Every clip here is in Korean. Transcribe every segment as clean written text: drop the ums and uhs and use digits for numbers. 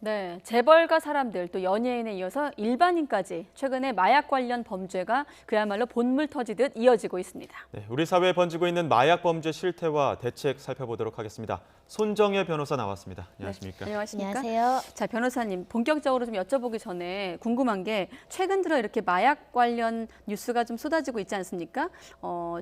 네, 재벌가 사람들 또 연예인에 이어서 일반인까지 최근에 마약 관련 범죄가 그야말로 본물 터지듯 이어지고 있습니다. 네, 우리 사회에 번지고 있는 마약 범죄 실태와 대책 살펴보도록 하겠습니다. 손정혜 변호사 나왔습니다. 안녕하십니까? 네, 안녕하십니까? 안녕하세요. 자, 변호사님, 본격적으로 좀 여쭤보기 전에 궁금한 게 최근 들어 이렇게 마약 관련 뉴스가 좀 쏟아지고 있지 않습니까?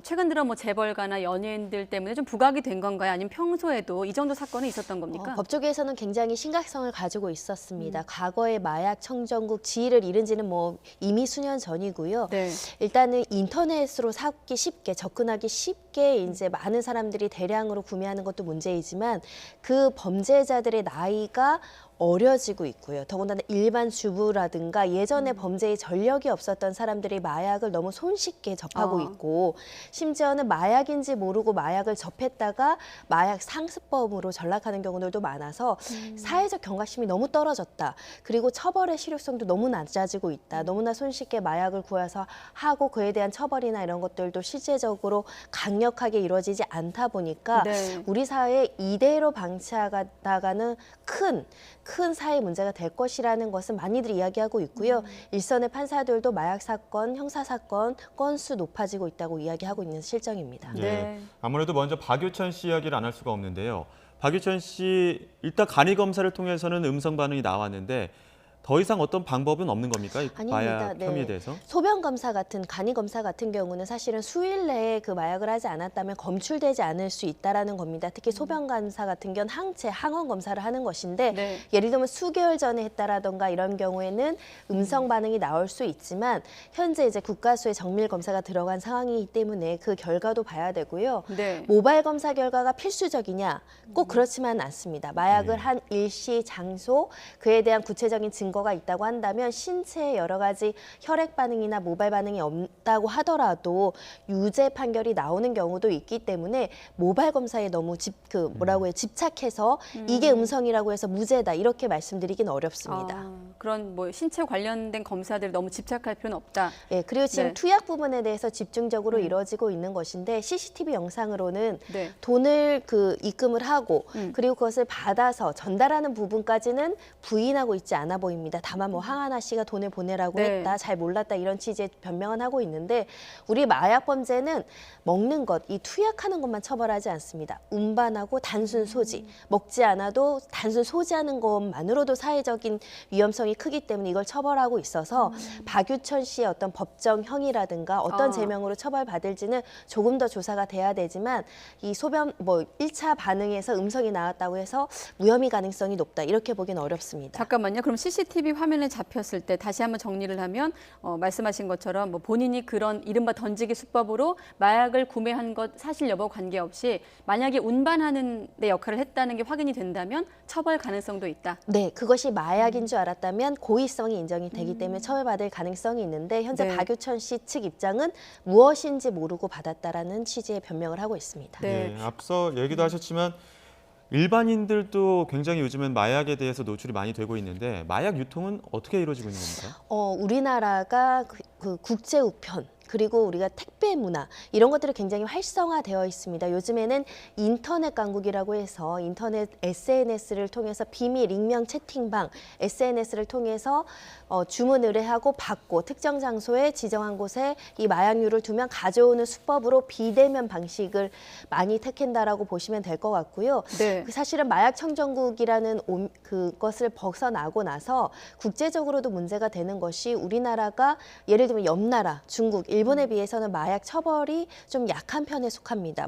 최근 들어 뭐 재벌가나 연예인들 때문에 좀 부각이 된 건가요? 아니면 평소에도 이 정도 사건이 있었던 겁니까? 법조계에서는 굉장히 심각성을 가지고 있었습니다. 과거에 마약 청정국 지위를 잃은 지는 뭐 이미 수년 전이고요. 네. 일단은 인터넷으로 사기 쉽게 접근하기 쉽게 이제 많은 사람들이 대량으로 구매하는 것도 문제이지만 그 범죄자들의 나이가 어려지고 있고요. 더군다나 일반 주부라든가 예전에 범죄의 전력이 없었던 사람들이 마약을 너무 손쉽게 접하고 있고 심지어는 마약인지 모르고 마약을 접했다가 마약 상습범으로 전락하는 경우들도 많아서 사회적 경각심이 너무 떨어졌다. 그리고 처벌의 실효성도 너무 낮아지고 있다. 너무나 손쉽게 마약을 구해서 하고 그에 대한 처벌이나 이런 것들도 실제적으로 강력하게 이루어지지 않다 보니까 네. 우리 사회에 이대로 방치하다가는 큰 사회 문제가 될 것이라는 것은 많이들 이야기하고 있고요. 일선의 판사들도 마약 사건, 형사 사건 건수 높아지고 있다고 이야기하고 있는 실정입니다. 네. 예, 아무래도 먼저 박유천 씨 이야기를 안 할 수가 없는데요. 박유천 씨 일단 간이 검사를 통해서는 음성 반응이 나왔는데 더 이상 어떤 방법은 없는 겁니까? 이 아닙니다. 마약 혐의에 대해서? 소변 검사 같은 간이 검사 같은 경우는 사실은 수일 내에 그 마약을 하지 않았다면 검출되지 않을 수 있다라는 겁니다. 특히 소변 검사 같은 경우는 항체, 항원 검사를 하는 것인데 네. 예를 들면 수개월 전에 했다라던가 이런 경우에는 음성 반응이 나올 수 있지만 현재 이제 국가수의 정밀 검사가 들어간 상황이기 때문에 그 결과도 봐야 되고요. 네. 모바일 검사 결과가 필수적이냐? 꼭 그렇지만 않습니다. 마약을 한 일시, 장소, 그에 대한 구체적인 증거가 있다고 한다면 신체에 여러 가지 혈액 반응이나 모발 반응이 없다고 하더라도 유죄 판결이 나오는 경우도 있기 때문에 모발 검사에 너무 집착해서 이게 음성이라고 해서 무죄다 이렇게 말씀드리긴 어렵습니다. 그런 뭐 신체 관련된 검사들 너무 집착할 필요는 없다. 예, 그리고 지금 네. 투약 부분에 대해서 집중적으로 이루어지고 있는 것인데 CCTV 영상으로는 네. 돈을 입금을 하고 그리고 그것을 받아서 전달하는 부분까지는 부인하고 있지 않아 보입니다. 다만 뭐 황하나 씨가 돈을 보내라고 네. 했다, 잘 몰랐다 이런 취지의 변명은 하고 있는데 우리 마약 범죄는 먹는 것, 이 투약하는 것만 처벌하지 않습니다. 운반하고 단순 소지, 먹지 않아도 단순 소지하는 것만으로도 사회적인 위험성이 크기 때문에 이걸 처벌하고 있어서 박유천 씨의 어떤 법정형이라든가 어떤 제명으로 처벌받을지는 조금 더 조사가 돼야 되지만 이 소변 1차 반응에서 음성이 나왔다고 해서 무혐의 가능성이 높다 이렇게 보기는 어렵습니다. 잠깐만요. 그럼 CCTV 화면에 잡혔을 때 다시 한번 정리를 하면 말씀하신 것처럼 뭐 본인이 그런 이른바 던지기 수법으로 마약을 구매한 것 사실 여부 관계없이 만약에 운반하는 데 역할을 했다는 게 확인이 된다면 처벌 가능성도 있다. 네, 그것이 마약인 줄 알았다면 고의성이 인정이 되기 때문에 처벌받을 가능성이 있는데 현재 네. 박유천 씨 측 입장은 무엇인지 모르고 받았다라는 취지의 변명을 하고 있습니다. 네. 예, 앞서 얘기도 하셨지만 일반인들도 굉장히 요즘은 마약에 대해서 노출이 많이 되고 있는데 마약 유통은 어떻게 이루어지고 있는 겁니까? 우리나라가 그 국제 우편 그리고 우리가 택배 문화 이런 것들이 굉장히 활성화되어 있습니다. 요즘에는 인터넷 강국이라고 해서 인터넷 SNS를 통해서 비밀 익명 채팅방 SNS를 통해서 주문 의뢰하고 받고 특정 장소에 지정한 곳에 이 마약류를 두면 가져오는 수법으로 비대면 방식을 많이 택한다라고 보시면 될 것 같고요. 네. 사실은 마약 청정국이라는 그것을 벗어나고 나서 국제적으로도 문제가 되는 것이 우리나라가 예를 들면 옆 나라 중국, 일본에 비해서는 마약 처벌이 좀 약한 편에 속합니다.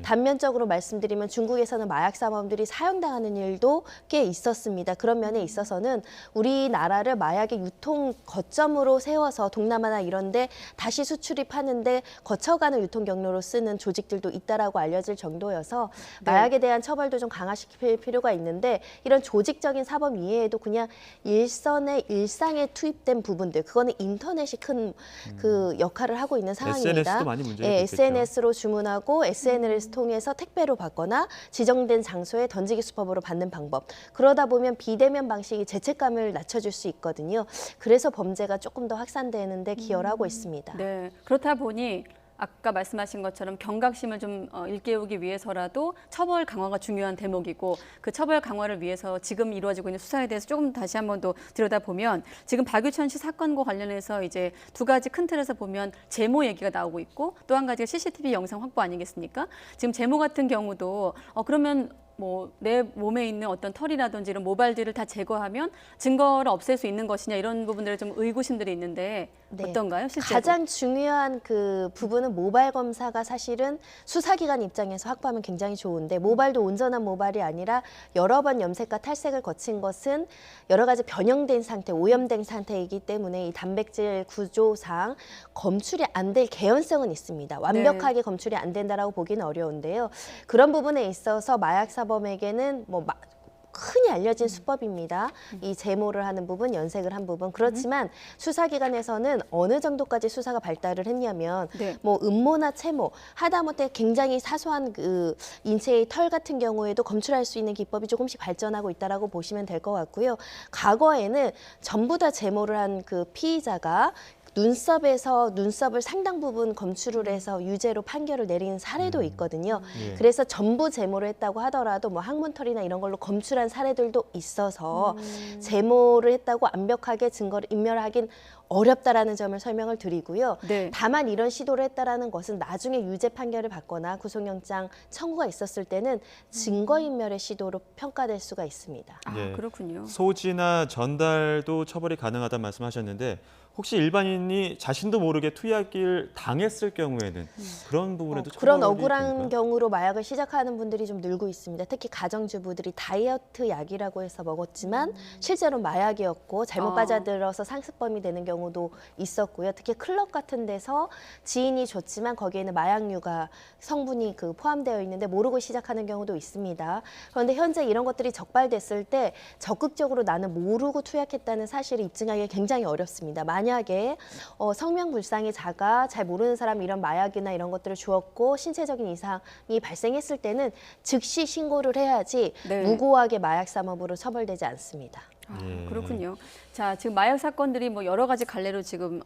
단면적으로 말씀드리면 중국에서는 마약 사범들이 사형당하는 일도 꽤 있었습니다. 그런 면에 있어서는 우리나라를 마약의 유통 거점으로 세워서 동남아나 이런데 다시 수출입하는데 거쳐가는 유통 경로로 쓰는 조직들도 있다라고 알려질 정도여서 마약에 대한 처벌도 좀 강화시킬 필요가 있는데 이런 조직적인 사범 이외에도 그냥 일상에 투입된 부분들 그거는 인터넷이 큰 그 역할을 하고 있는 상황입니다. SNS도 많이 문제가 예, 됐겠죠. SNS로 주문하고 SNS를 통해서 택배로 받거나 지정된 장소에 던지기 수법으로 받는 방법. 그러다 보면 비대면 방식이 죄책감을 낮춰줄 수 있거든요. 그래서 범죄가 조금 더 확산되는데 기여를 하고 있습니다. 네. 그렇다 보니 아까 말씀하신 것처럼 경각심을 좀 일깨우기 위해서라도 처벌 강화가 중요한 대목이고 그 처벌 강화를 위해서 지금 이루어지고 있는 수사에 대해서 조금 다시 한번 더 들여다보면 지금 박유천 씨 사건과 관련해서 이제 두 가지 큰 틀에서 보면 제모 얘기가 나오고 있고 또 한 가지가 CCTV 영상 확보 아니겠습니까? 지금 제모 같은 경우도 그러면 뭐 내 몸에 있는 어떤 털이라든지 이런 모발들을 다 제거하면 증거를 없앨 수 있는 것이냐 이런 부분들에 좀 의구심들이 있는데 네. 어떤가요? 실제로? 가장 중요한 그 부분은 모발 검사가 사실은 수사기관 입장에서 확보하면 굉장히 좋은데 모발도 온전한 모발이 아니라 여러 번 염색과 탈색을 거친 것은 여러 가지 변형된 상태, 오염된 상태이기 때문에 이 단백질 구조상 검출이 안 될 개연성은 있습니다. 완벽하게 검출이 안 된다라고 보기는 어려운데요. 그런 부분에 있어서 마약 사범에게는 흔히 알려진 수법입니다. 이 제모를 하는 부분, 연색을 한 부분. 그렇지만 수사기관에서는 어느 정도까지 수사가 발달을 했냐면 네. 음모나 채모, 하다못해 굉장히 사소한 그 인체의 털 같은 경우에도 검출할 수 있는 기법이 조금씩 발전하고 있다라고 보시면 될 것 같고요. 과거에는 전부 다 제모를 한 그 피의자가 눈썹을 상당 부분 검출을 해서 유죄로 판결을 내린 사례도 있거든요. 예. 그래서 전부 제모를 했다고 하더라도 항문털이나 이런 걸로 검출한 사례들도 있어서 제모를 했다고 완벽하게 증거를 인멸하긴 어렵다라는 점을 설명을 드리고요. 네. 다만 이런 시도를 했다라는 것은 나중에 유죄 판결을 받거나 구속영장 청구가 있었을 때는 증거인멸의 시도로 평가될 수가 있습니다. 아, 예. 그렇군요. 소지나 전달도 처벌이 가능하다는 말씀하셨는데 혹시 일반인이 자신도 모르게 투약을 당했을 경우에는 그런 부분에도 그런 처벌이 억울한 됩니까? 경우로 마약을 시작하는 분들이 좀 늘고 있습니다. 특히 가정주부들이 다이어트 약이라고 해서 먹었지만 실제로 마약이었고 잘못 빠져들어서 상습범이 되는 경우도 있었고요. 특히 클럽 같은 데서 지인이 줬지만 거기에는 마약류가 성분이 포함되어 있는데 모르고 시작하는 경우도 있습니다. 그런데 현재 이런 것들이 적발됐을 때 적극적으로 나는 모르고 투약했다는 사실을 입증하기 굉장히 어렵습니다. 만약에 성명불상이 자가 잘 모르는 사람이 이런 마약이나 이런 것들을 주었고 신체적인 이상이 발생했을 때는 즉시 신고를 해야지 네. 무고하게 마약 사범으로 처벌되지 않습니다. 예. 그렇군요. 자, 지금 마약 사건들이 여러 가지 갈래로 지금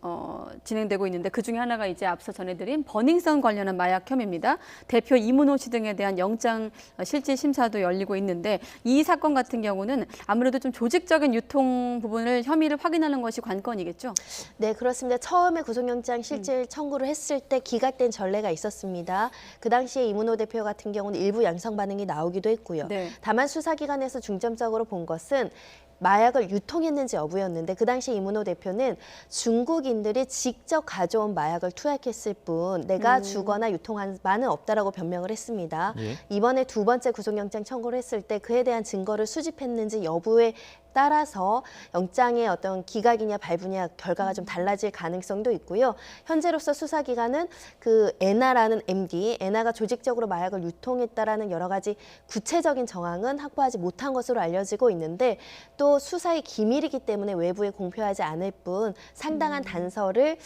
진행되고 있는데 그 중에 하나가 이제 앞서 전해드린 버닝썬 관련한 마약 혐의입니다. 대표 이문호 씨 등에 대한 영장 실질 심사도 열리고 있는데 이 사건 같은 경우는 아무래도 좀 조직적인 유통 부분을 혐의를 확인하는 것이 관건이겠죠. 네, 그렇습니다. 처음에 구속영장 실질 청구를 했을 때 기각된 전례가 있었습니다. 그 당시에 이문호 대표 같은 경우는 일부 양성 반응이 나오기도 했고요. 네. 다만 수사기관에서 중점적으로 본 것은 마약을 유통했는지 여부였는데 그 당시 이문호 대표는 중국인들이 직접 가져온 마약을 투약했을 뿐 내가 주거나 유통한 바는 없다라고 변명을 했습니다. 예. 이번에 두 번째 구속영장 청구를 했을 때 그에 대한 증거를 수집했는지 여부에 따라서 영장의 어떤 기각이냐 발부냐 결과가 좀 달라질 가능성도 있고요. 현재로서 수사기관은 에나라는 MD, 에나가 조직적으로 마약을 유통했다라는 여러 가지 구체적인 정황은 확보하지 못한 것으로 알려지고 있는데 또 수사의 기밀이기 때문에 외부에 공표하지 않을 뿐 상당한 단서를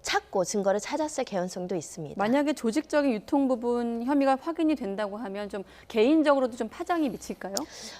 찾고 증거를 찾았을 개연성도 있습니다. 만약에 조직적인 유통 부분 혐의가 확인이 된다고 하면 좀 개인적으로도 좀 파장이 미칠까요?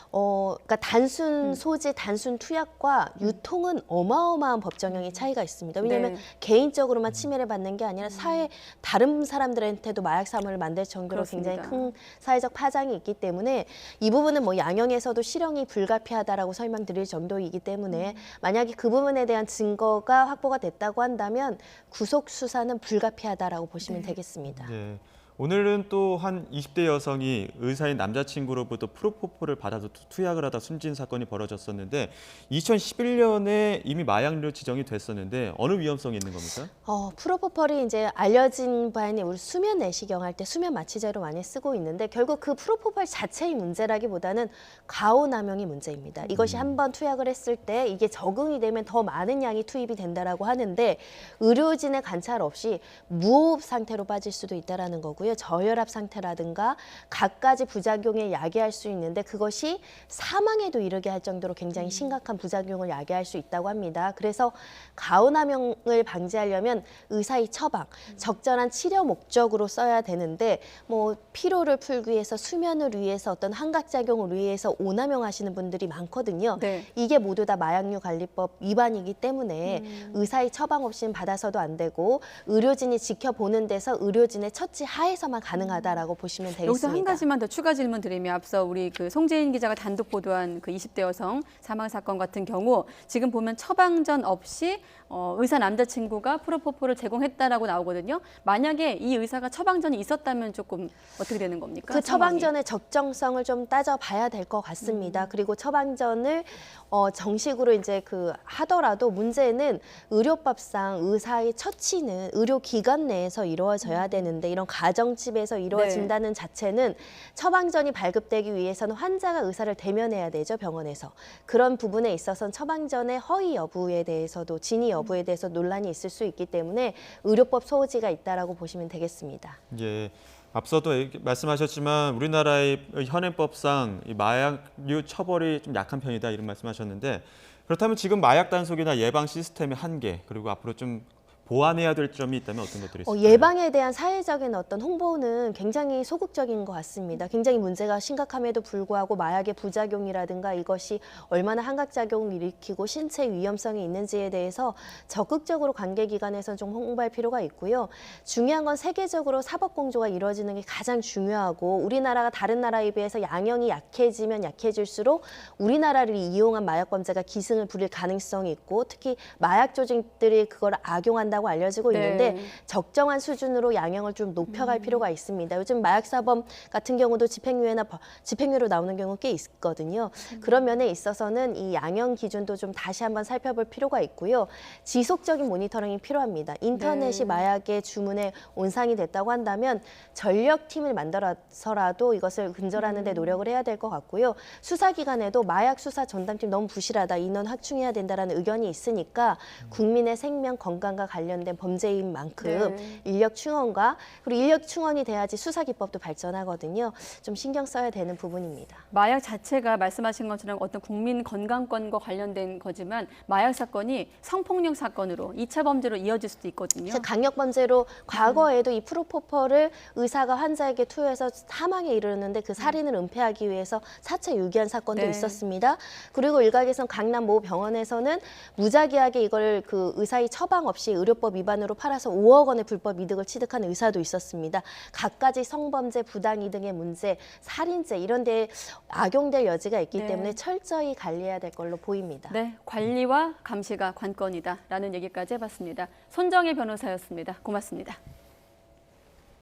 그러니까 단순 소지, 단순 투약과 유통은 어마어마한 법정형의 차이가 있습니다. 왜냐하면 네. 개인적으로만 침해를 받는 게 아니라 사회 다른 사람들한테도 마약 사물을 만들 정도로 그렇습니다. 굉장히 큰 사회적 파장이 있기 때문에 이 부분은 양형에서도 실형이 불가피하다라고 설명드릴 정도이기 때문에 만약에 그 부분에 대한 증거가 확보가 됐다고 한다면 구속 수사는 불가피하다라고 보시면 되겠습니다. 네. 오늘은 또 한 20대 여성이 의사인 남자친구로부터 프로포폴을 받아서 투약을 하다 숨진 사건이 벌어졌었는데 2011년에 이미 마약류 지정이 됐었는데 어느 위험성이 있는 겁니까? 프로포폴이 이제 알려진 바에는 우리 수면 내시경 할 때 수면 마취제로 많이 쓰고 있는데 결국 그 프로포폴 자체의 문제라기보다는 가오남용이 문제입니다. 이것이 한번 투약을 했을 때 이게 적응이 되면 더 많은 양이 투입이 된다라고 하는데 의료진의 관찰 없이 무호흡 상태로 빠질 수도 있다라는 거고요. 경우요 저혈압 상태라든가 갖가지 부작용을 야기할 수 있는데 그것이 사망에도 이르게 할 정도로 굉장히 심각한 부작용을 야기할 수 있다고 합니다. 그래서 가온함용을 방지하려면 의사의 처방, 적절한 치료 목적으로 써야 되는데 뭐 피로를 풀기 위해서 수면을 위해서 어떤 환각작용을 위해서 오남용하시는 분들이 많거든요. 네. 이게 모두 다 마약류 관리법 위반이기 때문에 의사의 처방 없이는 받아서도 안 되고 의료진이 지켜보는 데서 의료진의 처치 하에서만 가능하다라고 보시면 되겠습니다. 여기서 한 가지만 더 추가 질문 드리면 앞서 우리 그 송재인 기자가 단독 보도한 그 20대 여성 사망 사건 같은 경우 지금 보면 처방전 없이 의사 남자친구가 프로포폴을 제공했다라고 나오거든요. 만약에 이 의사가 처방전이 있었다면 조금 어떻게 되는 겁니까? 그 상황이? 처방전의 적정성을 좀 따져봐야 될 것 같습니다. 그리고 처방전을 정식으로 이제 그 하더라도 문제는 의료법상 의사의 처치는 의료기관 내에서 이루어져야 되는데 이런 가정집에서 이루어진다는 자체는 처방전이 발급되기 위해서는 환자가 의사를 대면해야 되죠, 병원에서. 그런 부분에 있어서는 처방전의 허위 여부에 대해서도 진위 여부에 대해서 논란이 있을 수 있기 때문에 의료법 소지가 있다라고 보시면 되겠습니다. 예. 앞서도 말씀하셨지만 우리나라의 현행법상 이 마약류 처벌이 좀 약한 편이다 이런 말씀하셨는데 그렇다면 지금 마약 단속이나 예방 시스템의 한계 그리고 앞으로 좀 보완해야 될 점이 있다면 어떤 것들이 있을까요? 예방에 대한 사회적인 어떤 홍보는 굉장히 소극적인 것 같습니다. 굉장히 문제가 심각함에도 불구하고 마약의 부작용이라든가 이것이 얼마나 환각작용을 일으키고 신체 위험성이 있는지에 대해서 적극적으로 관계기관에서 좀 홍보할 필요가 있고요. 중요한 건 세계적으로 사법공조가 이루어지는 게 가장 중요하고 우리나라가 다른 나라에 비해서 양형이 약해지면 약해질수록 우리나라를 이용한 마약범죄가 기승을 부릴 가능성이 있고 특히 마약 조직들이 그걸 악용한다고 알려지고 있는데 적정한 수준으로 양형을 좀 높여갈 필요가 있습니다. 요즘 마약사범 같은 경우도 집행유예로 나오는 경우 꽤 있거든요. 그런 면에 있어서는 이 양형 기준도 좀 다시 한번 살펴볼 필요가 있고요. 지속적인 모니터링이 필요합니다. 인터넷이 마약의 주문에 온상이 됐다고 한다면 전력팀을 만들어서라도 이것을 근절하는 데 노력을 해야 될 것 같고요. 수사기관에도 마약 수사 전담팀 너무 부실하다, 인원 확충해야 된다는 의견이 있으니까 국민의 생명 건강과 관련된 범죄인 만큼 인력 충원과 그리고 인력 충원이 돼야지 수사 기법도 발전하거든요. 좀 신경 써야 되는 부분입니다. 마약 자체가 말씀하신 것처럼 어떤 국민 건강권과 관련된 거지만 마약 사건이 성폭력 사건으로 2차 범죄로 이어질 수도 있거든요. 강력 범죄로 과거에도 이 프로포폴을 의사가 환자에게 투여해서 사망에 이르렀는데 그 살인을 은폐하기 위해서 4차 유기한 사건도 있었습니다. 그리고 일각에선 강남 모 병원에서는 무작위하게 이걸 그 의사의 처방 없이 의료법 위반으로 팔아서 5억 원의 불법 이득을 취득한 의사도 있었습니다. 갖가지 성범죄, 부당이득의 문제, 살인죄 이런 데에 악용될 여지가 있기 때문에 철저히 관리해야 될 걸로 보입니다. 네, 관리와 감시가 관건이다라는 얘기까지 해봤습니다. 손정혜 변호사였습니다. 고맙습니다.